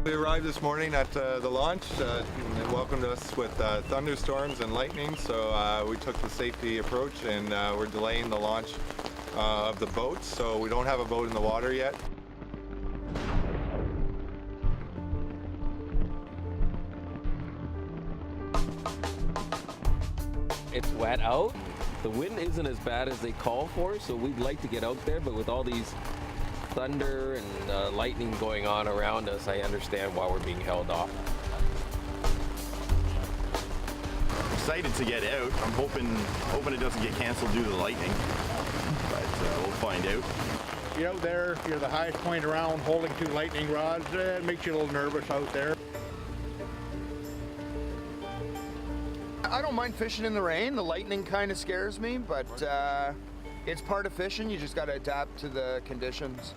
We arrived this morning at the launch. They welcomed us with thunderstorms and lightning, so we took the safety approach and we're delaying the launch of the boats, so we don't have a boat in the water yet. It's wet out. The wind isn't as bad as they call for, so we'd like to get out there, but with all these thunder and lightning going on around us, I understand why we're being held off. Excited to get out. I'm hoping it doesn't get canceled due to the lightning, but we'll find out. You're out there, you're the highest point around, holding 2 lightning rods. It makes you a little nervous out there. I don't mind fishing in the rain. The lightning kind of scares me, but it's part of fishing. You just got to adapt to the conditions.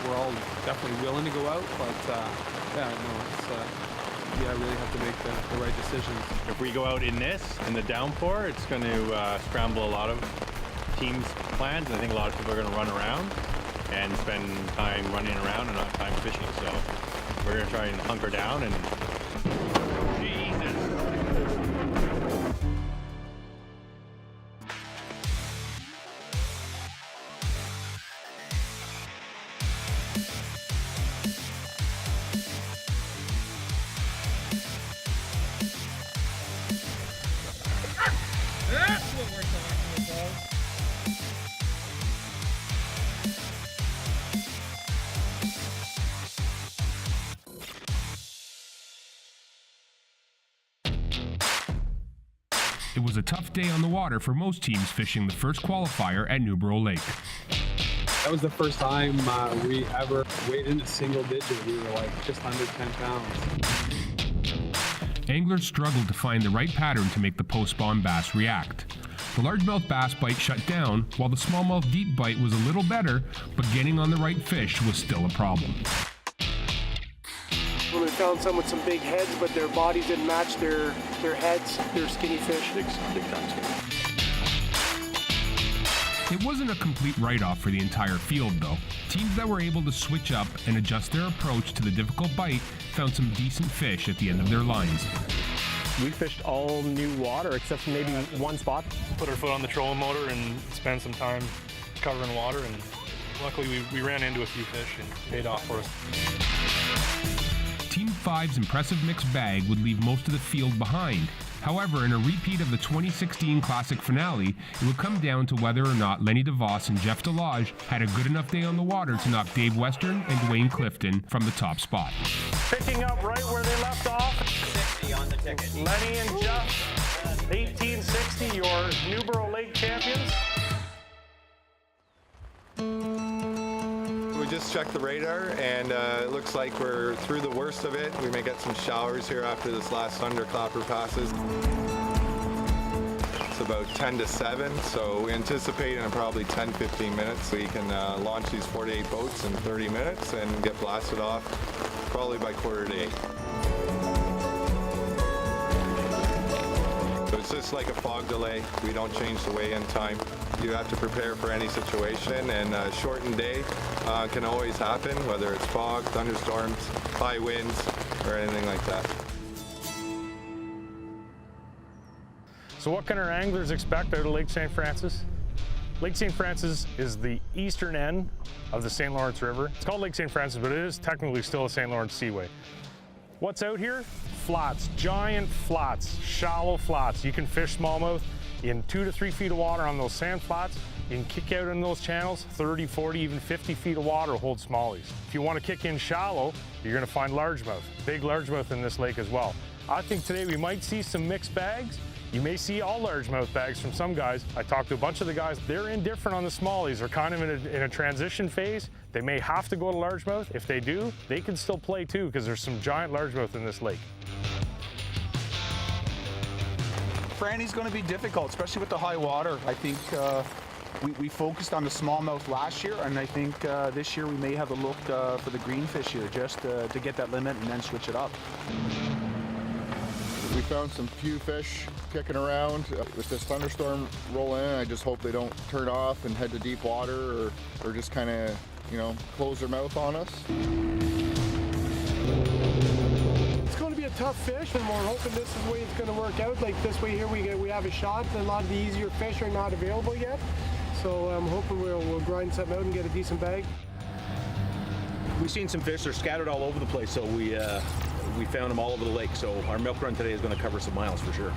We're all definitely willing to go out, but yeah, no, I really have to make the right decisions. If we go out in the downpour, it's going to scramble a lot of teams' plans, and I think a lot of people are going to run around and spend time running around and not time fishing. So we're going to try and hunker down and. That's what we're talking about. It was a tough day on the water for most teams fishing the first qualifier at New Burrell Lake. That was the first time we ever weighed into single digit. We were like just under 10 pounds. Anglers struggled to find the right pattern to make the post-spawn bass react. The largemouth bass bite shut down, while the smallmouth deep bite was a little better, but getting on the right fish was still a problem. Well, we found some with some big heads, but their bodies didn't match their heads. They're skinny fish. Big time skinny. It wasn't a complete write-off for the entire field, though. Teams that were able to switch up and adjust their approach to the difficult bite found some decent fish at the end of their lines. We fished all new water except for maybe one spot. Put our foot on the trolling motor and spend some time covering water, and luckily we ran into a few fish and paid off for us. Team 5's impressive mixed bag would leave most of the field behind. However, in a repeat of the 2016 Classic finale, it would come down to whether or not Lenny DeVos and Jeff Delage had a good enough day on the water to knock Dave Western and Dwayne Clifton from the top spot. Picking up right where they left off. 60 on the ticket. Lenny and Jeff, 1860, your New Burrell Lake champions. We just checked the radar and it looks like we're through the worst of it. We may get some showers here after this last thunderclapper passes. It's about 10 to 7, so we anticipate in probably 10-15 minutes we can launch these 48 boats in 30 minutes and get blasted off probably by 7:45. So it's just like a fog delay. We don't change the weigh-in time. You have to prepare for any situation, and a shortened day can always happen, whether it's fog, thunderstorms, high winds, or anything like that. So what can our anglers expect out of Lake St. Francis? Lake St. Francis is the eastern end of the St. Lawrence River. It's called Lake St. Francis, but it is technically still a St. Lawrence Seaway. What's out here? Flats, giant flats, shallow flats. You can fish smallmouth in 2 to 3 feet of water on those sand flats. You can kick out in those channels, 30, 40, even 50 feet of water hold smallies. If you want to kick in shallow, you're going to find largemouth, big largemouth in this lake as well. I think today we might see some mixed bags. You may see all largemouth bags from some guys. I talked to a bunch of the guys. They're indifferent on the smallies. They're kind of in a transition phase. They may have to go to largemouth. If they do, they can still play too, because there's some giant largemouth in this lake. Franny's going to be difficult, especially with the high water. I think we focused on the smallmouth last year, and I think this year we may have a look for the greenfish here, just to get that limit and then switch it up. We found some few fish kicking around. With this thunderstorm rolling in, I just hope they don't turn off and head to deep water or just kind of, close their mouth on us. tough fish, and we're hoping this is the way it's going to work out. Like this way here, we have a shot, and a lot of the easier fish are not available yet. So I'm hoping we'll grind something out and get a decent bag. We've seen some fish. They're scattered all over the place, so we found them all over the lake. So our milk run today is going to cover some miles for sure.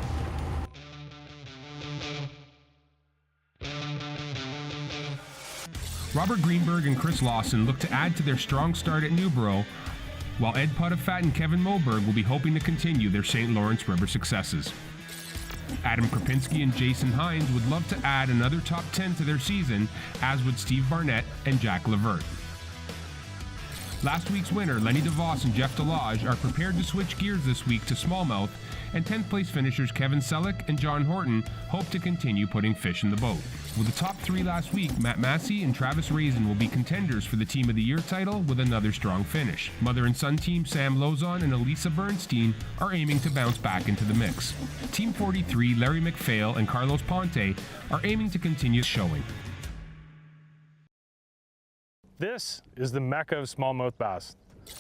Robert Greenberg and Chris Lawson look to add to their strong start at New Burrell, while Ed Puttifat and Kevin Moberg will be hoping to continue their St. Lawrence River successes. Adam Krapinski and Jason Hines would love to add another top 10 to their season, as would Steve Barnett and Jack Levert. Last week's winner, Lenny DeVos and Jeff Delage, are prepared to switch gears this week to smallmouth, and 10th place finishers Kevin Selleck and John Horton hope to continue putting fish in the boat. With the top 3 last week, Matt Massey and Travis Raisin will be contenders for the Team of the Year title with another strong finish. Mother and son team Sam Lozon and Elisa Bernstein are aiming to bounce back into the mix. Team 43, Larry McPhail and Carlos Ponte are aiming to continue showing. This is the Mecca of smallmouth bass,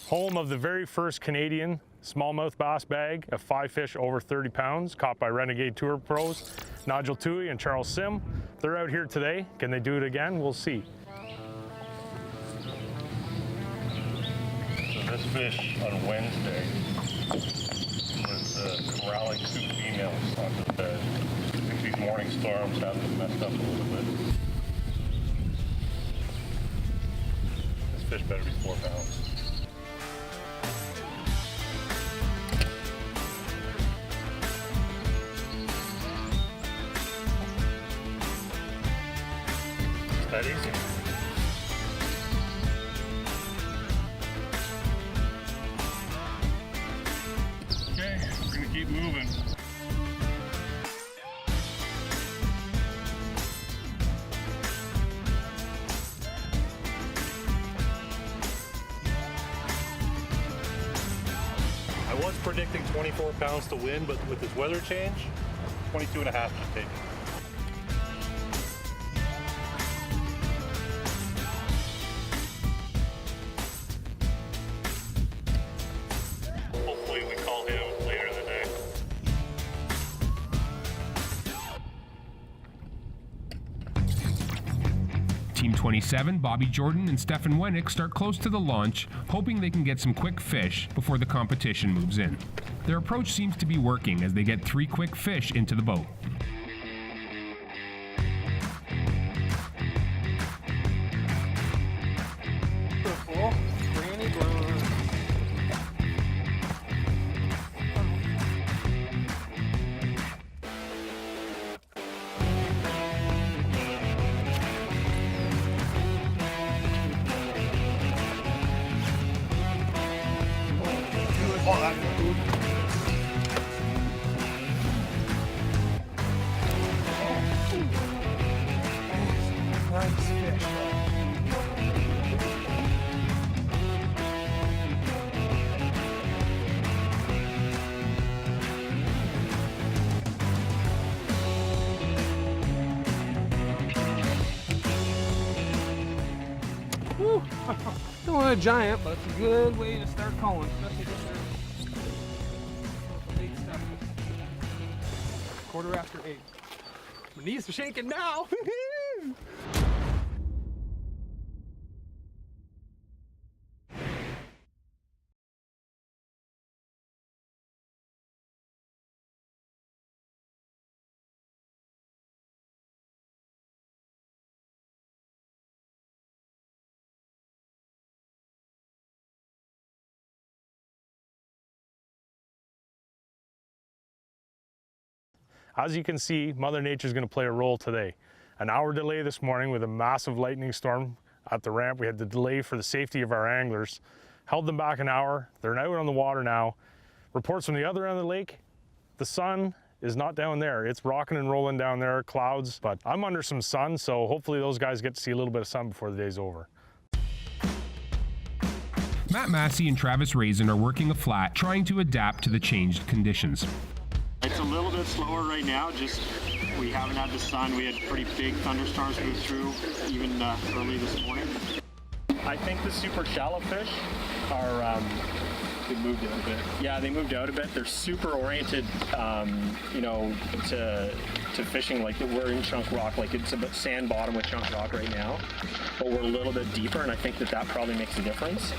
home of the very first Canadian smallmouth bass bag of 5 fish over 30 pounds, caught by Renegade Tour pros Nigel Toohey and Charles Sim. They're out here today. Can they do it again? We'll see. So this fish on Wednesday was corralling 2 females onto the bed. I think these morning storms have them messed up a little bit. This fish better be 4 pounds. That easy. Okay, we're gonna keep moving. I was predicting 24 pounds to win, but with this weather change, 22 and a half should take it. Hopefully we call him later in the day. Team 27, Bobby Jordan and Stefan Wennick start close to the launch, hoping they can get some quick fish before the competition moves in. Their approach seems to be working as they get 3 quick fish into the boat. Don't want a giant, but it's a good way to start calling, especially this early. Late stuff. 8:15. My knees are shaking now. As you can see, Mother Nature's going to play a role today. An hour delay this morning with a massive lightning storm at the ramp. We had to delay for the safety of our anglers. Held them back an hour. They're out on the water now. Reports from the other end of the lake, the sun is not down there. It's rocking and rolling down there, clouds, but I'm under some sun, so hopefully those guys get to see a little bit of sun before the day's over. Matt Massey and Travis Raisin are working a flat, trying to adapt to the changed conditions. It's a little bit slower right now, just we haven't had the sun. We had pretty big thunderstorms move through even early this morning. I think the super shallow fish are They moved out a bit. Yeah, they moved out a bit. They're super oriented, you know, to fishing like we're in chunk rock, like it's a sand bottom with chunk rock right now, but we're a little bit deeper, and I think that probably makes a difference.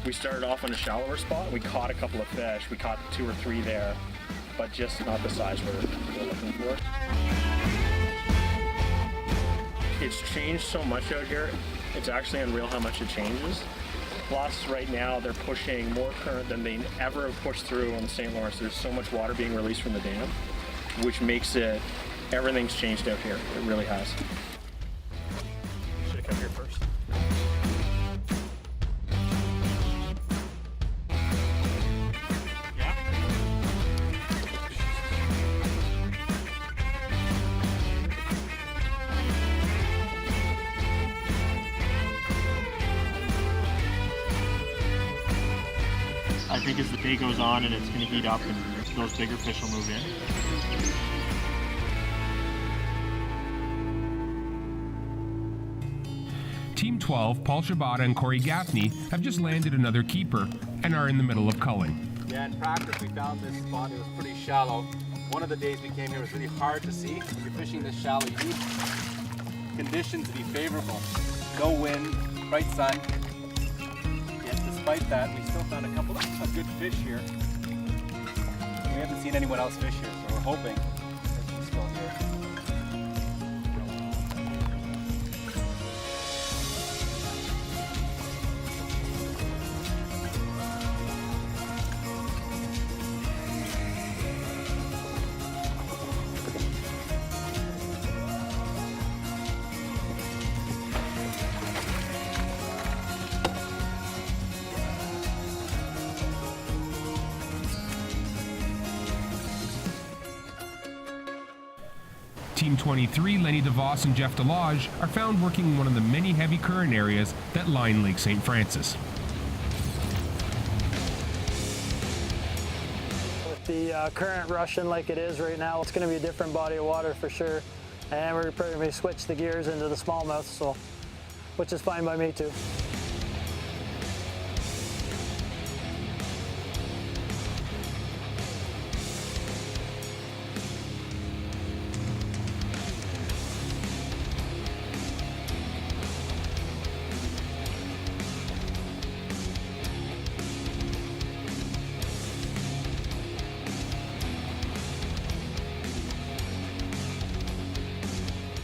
We started off on a shallower spot. We caught a couple of fish. We caught 2 or 3 there, but just not the size we're looking for. It's changed so much out here. It's actually unreal how much it changes. Plus, right now, they're pushing more current than they ever have pushed through on the St. Lawrence. There's so much water being released from the dam, which makes it, everything's changed out here. It really has. Should I come here first? I think as the day goes on and it's going to heat up and those bigger fish will move in. Team 12, Paul Shabata and Corey Gaffney, have just landed another keeper and are in the middle of culling. Yeah, in practice we found this spot, it was pretty shallow. One of the days we came here it was really hard to see. When you're fishing this shallow, you need conditions to be favorable. No wind, bright sun. Despite that, we still found a couple of good fish here. We haven't seen anyone else fish here, so we're hoping that she's still here. Team 23, Lenny DeVos and Jeff Delage, are found working in one of the many heavy current areas that line Lake St. Francis. With the current rushing like it is right now, it's going to be a different body of water for sure. And we're probably going to switch the gears into the smallmouth, so, which is fine by me too.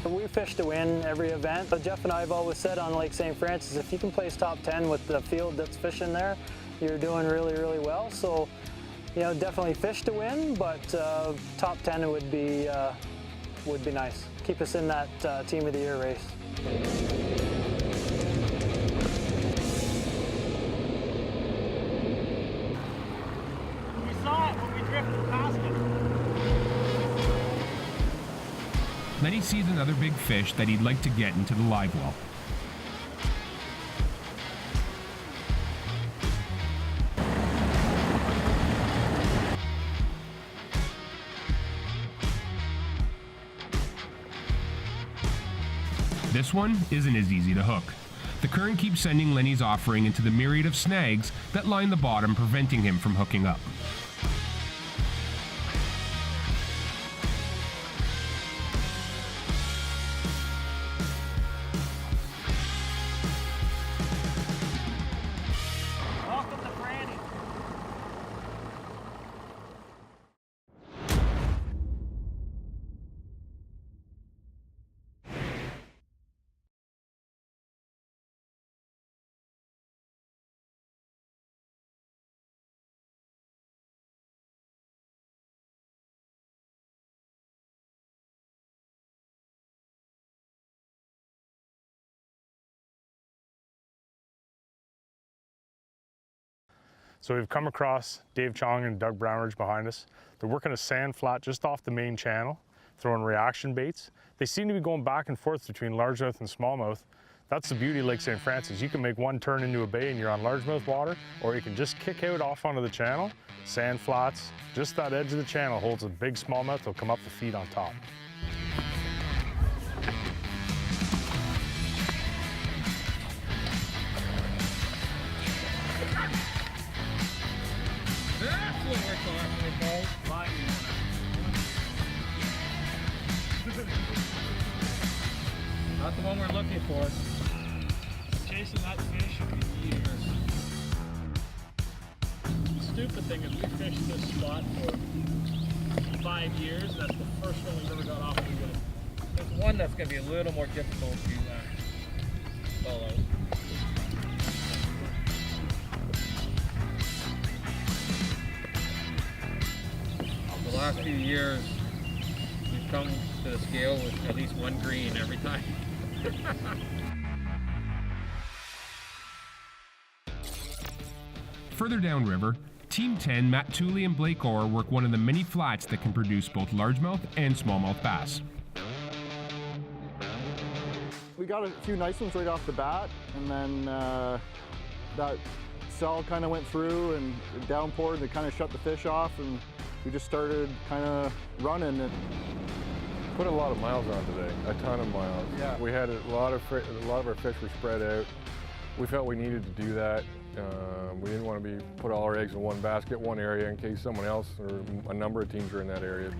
We fish to win every event, but Jeff and I have always said on Lake St. Francis, if you can place top 10 with the field that's fishing there, you're doing really, really well. So, you know, definitely fish to win, but top 10 would be nice. Keep us in that team of the year race. We saw it when we drifted past it. Lenny sees another big fish that he'd like to get into the live well. This one isn't as easy to hook. The current keeps sending Lenny's offering into the myriad of snags that line the bottom, preventing him from hooking up. So we've come across Dave Chong and Doug Brownridge behind us. They're working a sand flat just off the main channel, throwing reaction baits. They seem to be going back and forth between largemouth and smallmouth. That's the beauty of Lake St. Francis. You can make one turn into a bay and you're on largemouth water, or you can just kick out off onto the channel, sand flats, just that edge of the channel holds a big smallmouth, they'll come up to feed on top. Not the one we're looking for. Chasing that fish for years. The stupid thing is we fished this spot for 5 years, and that's the first one we've ever got off the wood. There's one that's going to be a little more difficult to follow. The last few years, we've come to the scale with at least one green every time. Further downriver, Team 10, Matt Tooley and Blake Orr work one of the many flats that can produce both largemouth and smallmouth bass. We got a few nice ones right off the bat, and then that cell kind of went through and it downpoured and it kind of shut the fish off, and we just started kind of running. And put a lot of miles on today, a ton of miles. Yeah. We had a lot of our fish were spread out. We felt we needed to do that. We didn't want to put all our eggs in one basket, one area, in case someone else or a number of teams were in that area.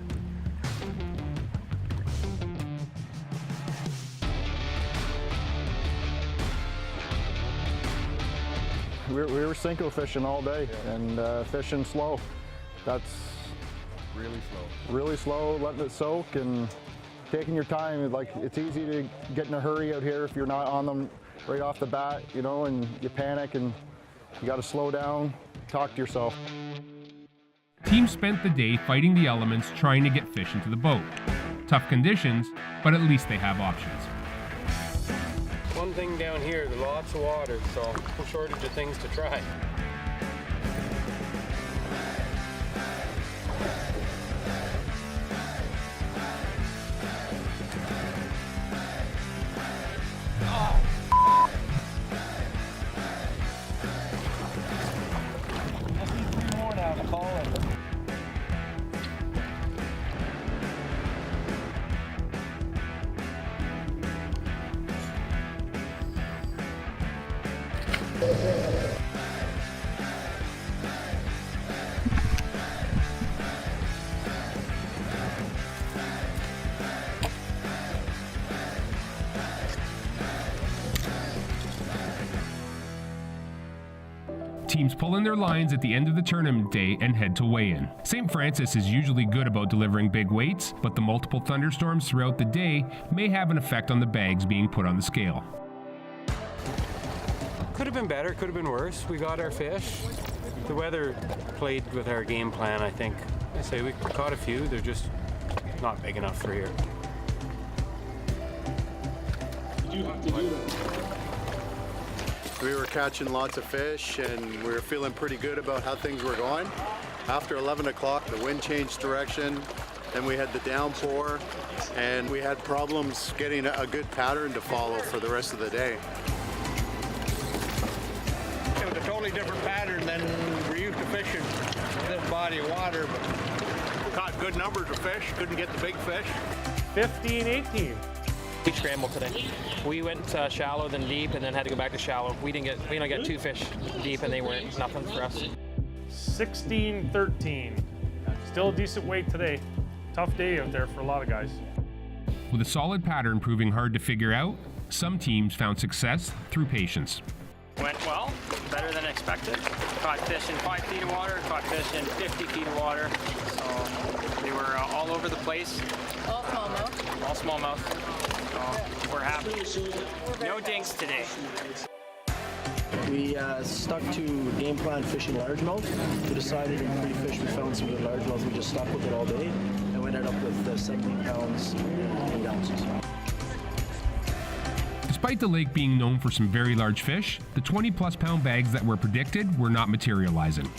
We were Cinco fishing all day, and fishing slow. That's really slow. Really slow, letting it soak and taking your time. Like, it's easy to get in a hurry out here if you're not on them right off the bat, you know, and you panic and you got to slow down, talk to yourself. Teams spent the day fighting the elements trying to get fish into the boat. Tough conditions, but at least they have options. One thing down here, there's lots of water, so no shortage of things to try. Teams pull in their lines at the end of the tournament day and head to weigh-in. St. Francis is usually good about delivering big weights, but the multiple thunderstorms throughout the day may have an effect on the bags being put on the scale. Could have been better, could have been worse. We got our fish. The weather played with our game plan, I think. I say we caught a few, they're just not big enough for here. You have to do that. We were catching lots of fish and we were feeling pretty good about how things were going. After 11 o'clock, the wind changed direction, then we had the downpour, and we had problems getting a good pattern to follow for the rest of the day. It was a totally different pattern than we're used to fishing this body of water, but we caught good numbers of fish, couldn't get the big fish. 15-18. We scrambled today. We went shallow, then deep, and then had to go back to shallow. We only got 2 fish deep, and they weren't nothing for us. 16-13. Still a decent weight today. Tough day out there for a lot of guys. With a solid pattern proving hard to figure out, some teams found success through patience. Went well, better than expected. Caught fish in 5 feet of water, caught fish in 50 feet of water. So they were all over the place. All smallmouth. All smallmouth. So we're happy. No dinks today. We stuck to game plan fishing largemouth. We decided in pre-fish we found some good largemouth. We just stuck with it all day, and we ended up with 17 pounds, 8 ounces. Despite the lake being known for some very large fish, the 20-plus pound bags that were predicted were not materializing.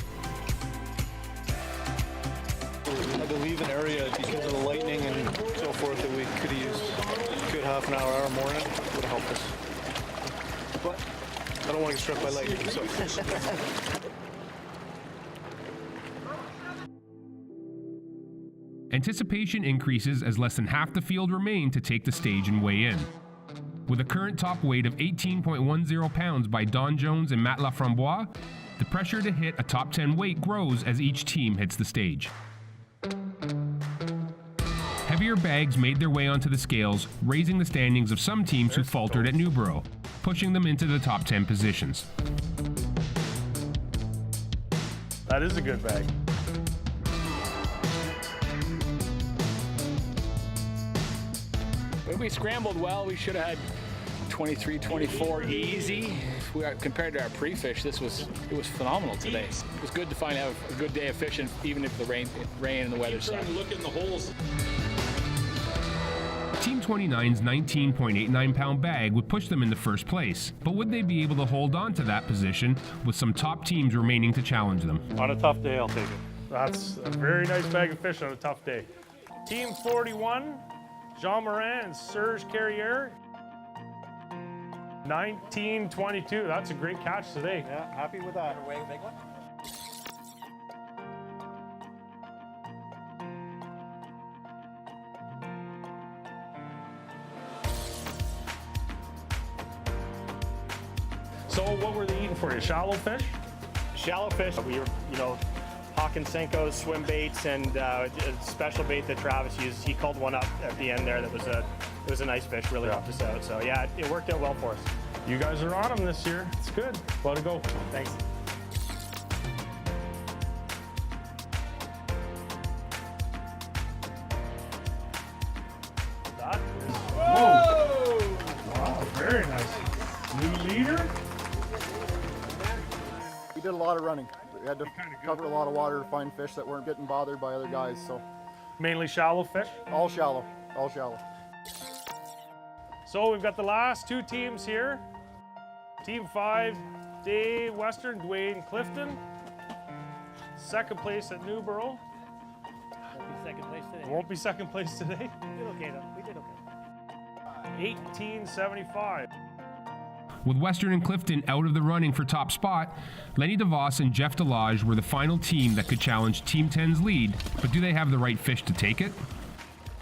I believe an area because of the lightning and so forth that we could have used a good half an hour more in would have helped us. But I don't want to get struck by lightning, so. Anticipation increases as less than half the field remain to take the stage and weigh in. With a current top weight of 18.10 pounds by Don Jones and Matt Laframboise, the pressure to hit a top 10 weight grows as each team hits the stage. Heavier bags made their way onto the scales, raising the standings of some teams who faltered at Newborough, pushing them into the top 10 positions. That is a good bag. We scrambled well. We should have had 23, 24 easy. Compared to our pre-fish, it was phenomenal today. It was good to have a good day of fishing, even if the rain and the weather sucked. Look in the holes. Team 29's 19.89 pound bag would push them into first place, but would they be able to hold on to that position with some top teams remaining to challenge them? On a tough day, I'll take it. That's a very nice bag of fish on a tough day. Team 41, Jean Morin and Serge Carrier. 1922, that's a great catch today. Yeah, happy with that. Big one. So what were they eating for you? Shallow fish? Shallow fish. We were, hawk and Senkos, swim baits, and a special bait that Travis used. He called one up at the end there that it was a nice fish, really helped us out. So yeah, it worked out well for us. You guys are on them this year. It's good. Let it go. Thanks. That is, whoa! Wow, very nice. New leader? We did a lot of running. We had to cover a lot of water to find fish that weren't getting bothered by other guys. So mainly shallow fish? All shallow, all shallow. So we've got the last two teams here. Team 5, Dave Western, Dwayne Clifton. Second place at Newborough. Won't be second place today. Won't be second place today. We did okay though. We did okay. 1875. With Western and Clifton out of the running for top spot, Lenny DeVos and Jeff Delage were the final team that could challenge Team 10's lead, but do they have the right fish to take it?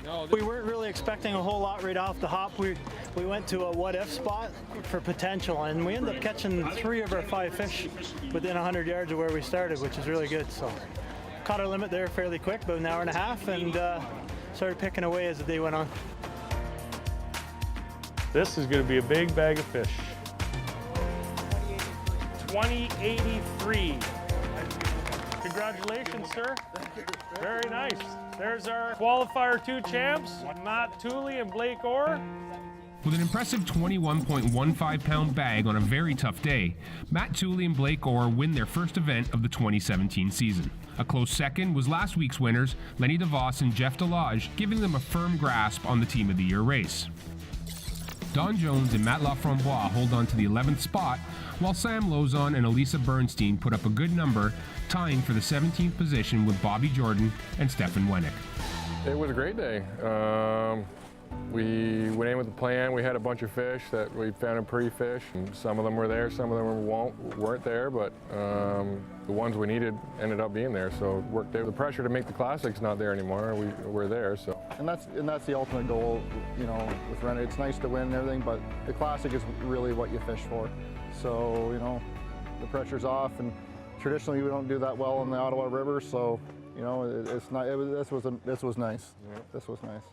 No, we weren't really expecting a whole lot right off the hop. We went to a what-if spot for potential, and we ended up catching 3 of our 5 fish within 100 yards of where we started, which is really good. So caught our limit there fairly quick, about an hour and a half, and started picking away as the day went on. This is going to be a big bag of fish. 2083. Congratulations, sir. Very nice. There's our qualifier 2 champs, Matt Tooley and Blake Orr. With an impressive 21.15 pound bag on a very tough day, Matt Tooley and Blake Orr win their first event of the 2017 season. A close second was last week's winners, Lenny DeVos and Jeff Delage, giving them a firm grasp on the Team of the Year race. Don Jones and Matt Laframboise hold on to the 11th spot, while Sam Lozon and Elisa Bernstein put up a good number, tying for the 17th position with Bobby Jordan and Stefan Wennick. It was a great day. We went in with a plan. We had a bunch of fish that we found in pre-fish. Some of them were there, some of them weren't there, but the ones we needed ended up being there, so it worked out. The pressure to make the Classic's not there anymore. We're there, so. And that's the ultimate goal, with Renegade. It's nice to win and everything, but the Classic is really what you fish for. So, the pressure's off, and traditionally we don't do that well in the Ottawa River, so, this was nice. Yeah. This was nice.